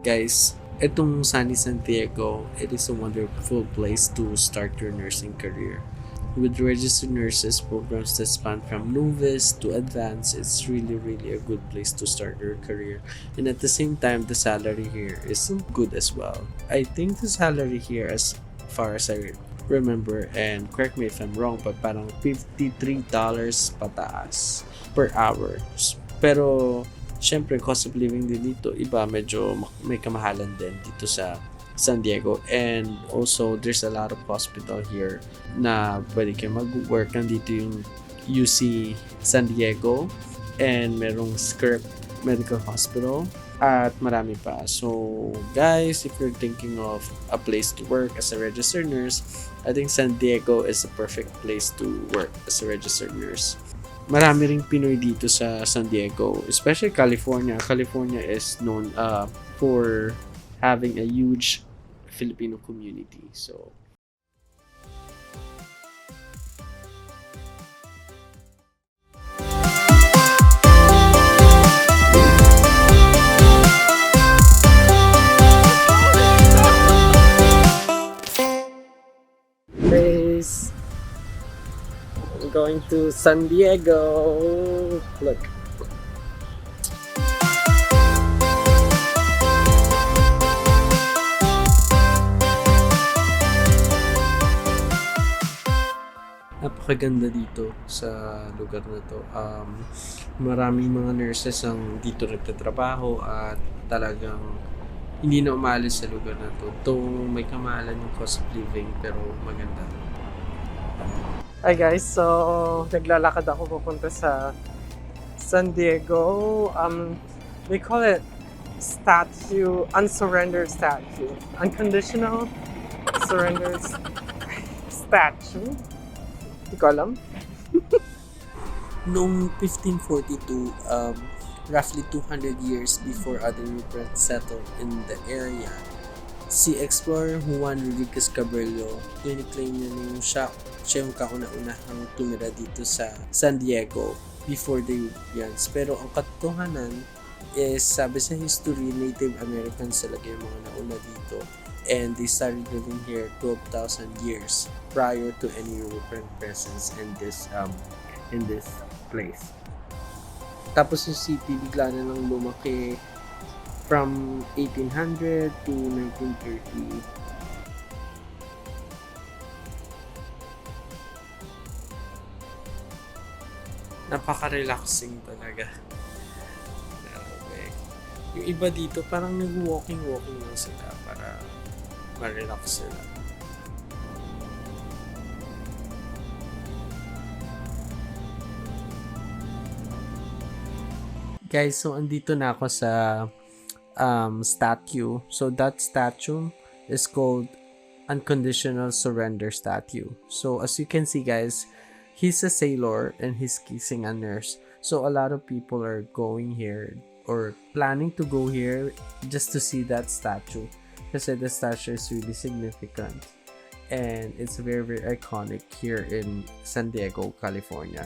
Guys, itong Sunny Santiago, it is a wonderful place to start your nursing career. With registered nurses programs that span from novice to advanced, it's really a good place to start your career. And at the same time, the salary here is good as well. I think the salary here, as far as I remember, and correct me if I'm wrong, but parang $53 pataas per hour. Pero syempre, cost of living din dito, iba, medyo may kamahalan din dito sa San Diego. And also, there's a lot of hospital here na pwede kayo mag-work. Nandito yung UC San Diego and merong Scrip Medical Hospital at marami pa. So, guys, if you're thinking of a place to work as a registered nurse, I think San Diego is the perfect place to work as a registered nurse. Marami ring Pinoy dito sa San Diego, especially California. California is known for having a huge Filipino community. So, guys, I'm going to San Diego. Look. Napakaganda dito sa lugar na to. Maraming mga nurses ang dito nagtatrabaho at talagang hindi na umalis sa lugar na to. Though may kamahalan yung cost of living, pero maganda. Hi guys, so naglalakad ako pupunta sa San Diego. They call it unsurrender statue. Unconditional surrender statue. Hindi ko alam. Noong 1542, roughly 200 years before other Europeans settled in the area, si explorer Juan Rodriguez Cabrillo, claim niya na siya yung kauna-unahang tumira dito sa San Diego before the Europeans. Pero ang katotohanan is, sabi sa history, Native Americans talaga yung mga nauna dito. And they started living here 12,000 years prior to any European presence in this place. Tapos yung city bigla na lang lumaki from 1800 to 1930. Napaka-relaxing talaga. Yung iba dito parang nag-walking lang sila para ma-relax sila. Guys, so andito na ako sa statue. So that statue is called Unconditional Surrender Statue. So as you can see, guys, he's a sailor and he's kissing a nurse. So a lot of people are going here or planning to go here just to see that statue. Kasi the statue is really significant and it's very iconic here in San Diego, California.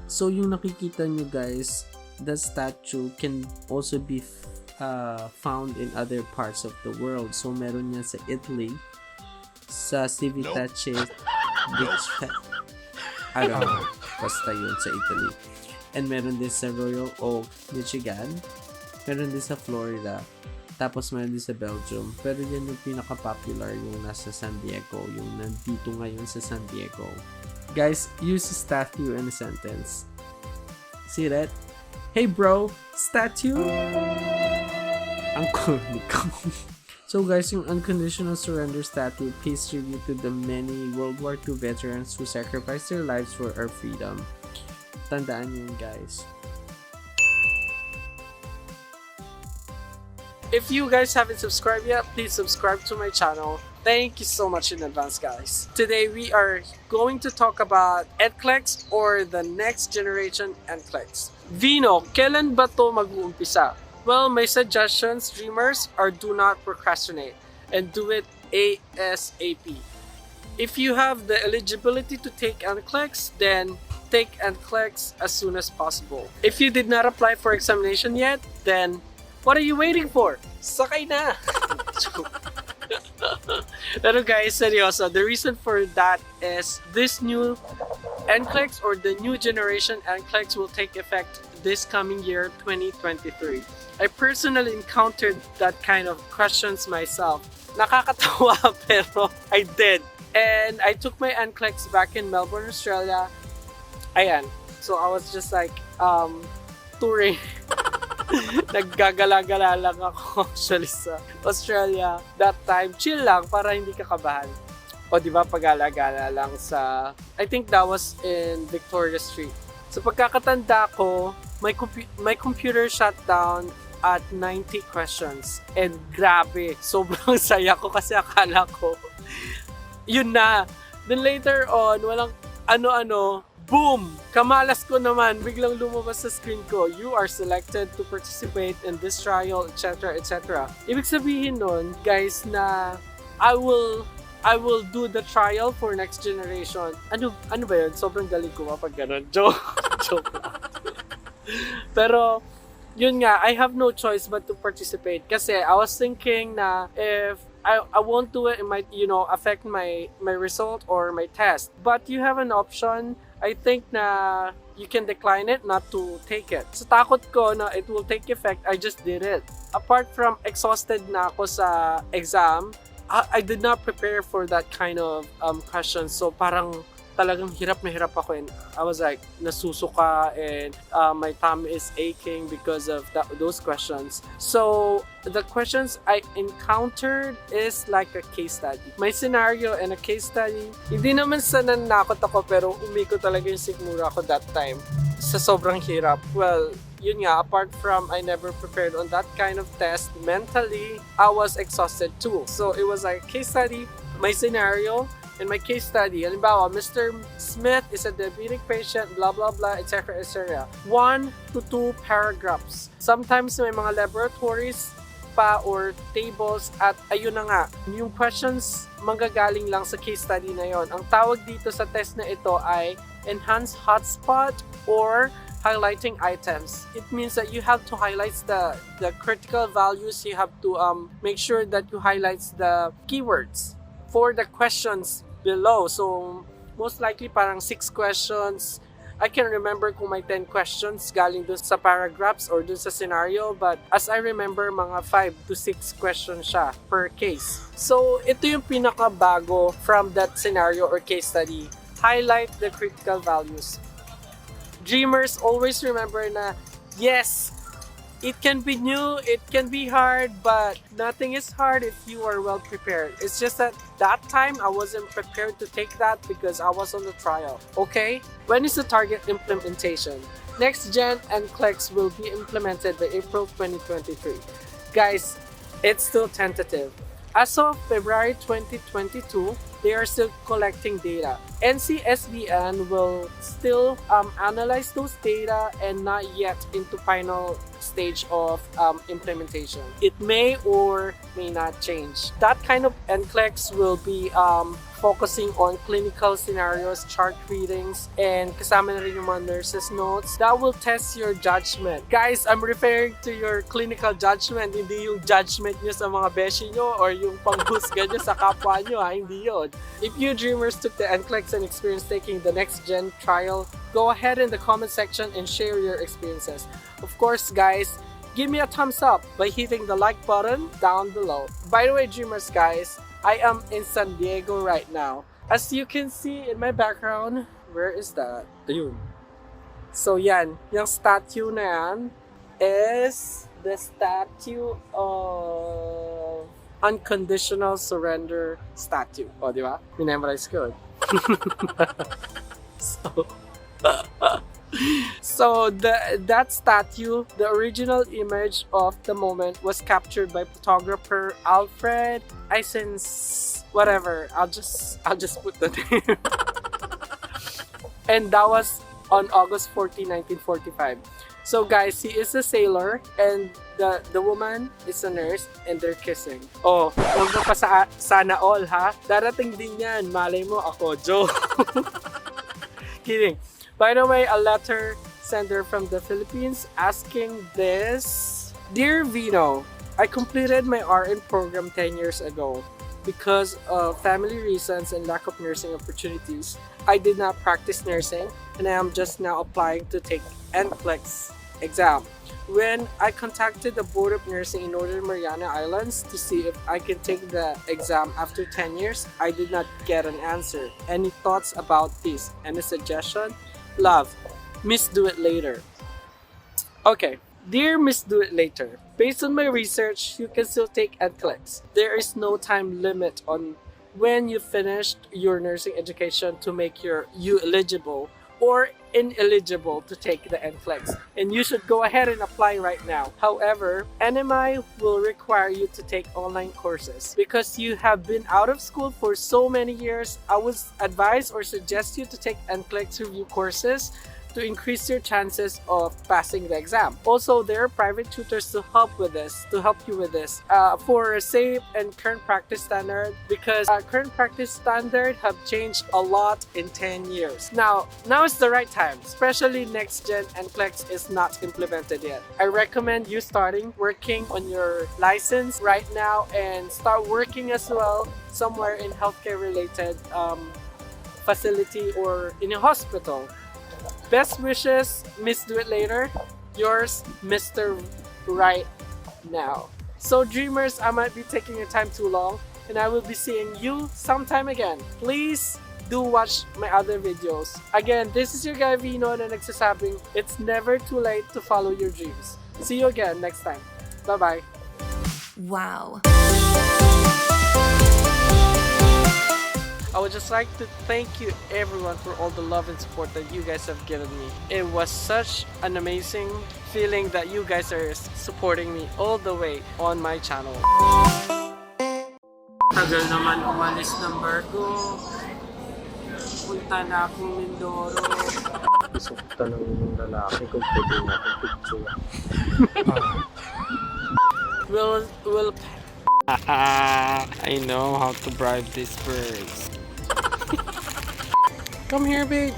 So yung nakikita nyo guys, that statue can also be found in other parts of the world. So meron yan sa Italy, sa Civitace Beach, I don't know, basta yun sa Italy. And meron din sa Royal Oak, Michigan, meron din sa Florida, tapos meron din sa Belgium. Pero yan yung pinaka-popular, yung nasa San Diego, yung nandito ngayon sa San Diego. Guys, use a statue in a sentence. See that? Hey bro, statue? Ang corny ko. So guys, yung Unconditional Surrender Statue pays tribute to the many World War II veterans who sacrificed their lives for our freedom. Tandaan yun guys. If you guys haven't subscribed yet, please subscribe to my channel. Thank you so much in advance, guys. Today we are going to talk about NCLEX or the next generation NCLEX. Vino, kailan ba to mag-uumpisa? Well, my suggestions, dreamers, are do not procrastinate and do it ASAP. If you have the eligibility to take NCLEX, then take NCLEX as soon as possible. If you did not apply for examination yet, then What are you waiting for? Sakay na! Pero guys, seryoso, the reason for that is this new NCLEX or the new generation NCLEX will take effect this coming year, 2023. I personally encountered that kind of questions myself. Nakakatawa pero I did. And I took my NCLEX back in Melbourne, Australia. Ayan. So I was just like touring. Naggagala-gala lang ako actually sa Australia that time. Chill lang para hindi ka kabahan. O di ba pag-gala-gala lang sa, I think that was in Victoria Street. So pagkakatanda ko, my computer shut down at 90 questions. And grabe, sobrang saya ko kasi akala ko yun na. Then later on, walang ano-ano, boom! Kamalas ko naman, biglang lumabas sa screen ko, you are selected to participate in this trial, etc., etc. Ibig sabihin nun, guys, na I will do the trial for next generation. Ano ba yun? Sobrang galing ko pag ganun. Joke lang. Pero, yun nga, I have no choice but to participate. Kasi I was thinking na if I won't do it, it might, affect my result or my test. But you have an option. I think na you can decline it, not to take it. So takot ko na it will take effect, I just did it. Apart from exhausted na ako sa exam, I did not prepare for that kind of question. So parang talagang hirap na hirap ako and I was like nasusuka and my tummy is aching because of those questions. So the questions I encountered is like a case study. My scenario and a case study, hindi naman sa nanakot ako pero umiko talaga yung sigmura ko that time sa sobrang hirap. Well, yun nga, apart from I never prepared on that kind of test, mentally, I was exhausted too. So it was like a case study, my scenario, in my case study, halimbawa, Mr. Smith is a diabetic patient, blah, blah, blah, etc., etc. 1 to 2 paragraphs. Sometimes may mga laboratories pa or tables at ayun na nga, yung questions manggagaling lang sa case study na yon. Ang tawag dito sa test na ito ay enhanced hotspot or highlighting items. It means that you have to highlight the critical values. You have to make sure that you highlight the keywords for the questions below. So, most likely parang 6 questions. I can remember kung may 10 questions galing dun sa paragraphs or dun sa scenario, but as I remember, mga 5 to 6 questions siya per case. So, ito yung pinakabago from that scenario or case study. Highlight the critical values. Dreamers, always remember na, yes, it can be new, it can be hard, but nothing is hard if you are well prepared. It's just that time I wasn't prepared to take that because I was on the trial. Okay? When is the target implementation? Next Gen NCLEX will be implemented by April 2023. Guys, it's still tentative. As of February 2022, they are still collecting data. NCSBN will still analyze those data and not yet into final stage of implementation. It may or may not change. That kind of NCLEX will be focusing on clinical scenarios, chart readings, and kasama na rin yung mga nurses' notes. That will test your judgment. Guys, I'm referring to your clinical judgment, hindi yung judgment nyo sa mga beshi nyo or yung panghusga nyo sa kapwa nyo, ha? Hindi yun. If you dreamers took the NCLEX and experienced taking the next gen trial, go ahead in the comment section and share your experiences. Of course, guys, give me a thumbs up by hitting the like button down below. By the way, dreamers, guys, I am in San Diego right now. As you can see in my background, where is that? Ayun. So yan, yung statue na yan is the statue of unconditional surrender statue. O, di ba? Minemorize ko. So that statue, the original image of the moment was captured by photographer Alfred Eisens, whatever. I'll just put the name. And that was on August 14, 1945. So guys, he is a sailor and the woman is a nurse and they're kissing. Oh, huwag mo pa sana all, ha? Darating din yan. Malay mo ako, Joe. Kidding. By the way, a letter sender from the Philippines asking this Dear Vino, I completed my RN program 10 years ago. Because of family reasons and lack of nursing opportunities, I did not practice nursing and I am just now applying to take NCLEX exam. When I contacted the Board of Nursing in Northern Mariana Islands to see if I can take the exam after 10 years, I did not get an answer. Any thoughts about this? Any suggestion? Love. Miss do it later. Okay. Dear Miss Do It Later, based on my research, you can still take NCLEX. There is no time limit on when you finished your nursing education to make you eligible or ineligible to take the NCLEX, and you should go ahead and apply right now. However, NMI will require you to take online courses. Because you have been out of school for so many years, I would advise or suggest you to take NCLEX review courses to increase your chances of passing the exam. Also, there are private tutors to help you with this for a safe and current practice standard, because current practice standard have changed a lot in 10 years. Now is the right time, especially next gen NCLEX is not implemented yet. I recommend you starting working on your license right now and start working as well somewhere in healthcare related facility or in a hospital. Best wishes, Miss Do It Later. Yours, Mr. Right Now. So dreamers, I might be taking your time too long and I will be seeing you sometime again. Please do watch my other videos. Again, this is your guy Vino na nagsasabing it's never too late to follow your dreams. See you again next time. Bye-bye. Wow. I would just like to thank you everyone for all the love and support that you guys have given me. It was such an amazing feeling that you guys are supporting me all the way on my channel. Tagal naman umalis ng Virgo. Punta na akong Mindoro. Gusto ko tanongin ng lalaki kung pwede na akong picture. Will I know how to bribe these birds. Come here, babe.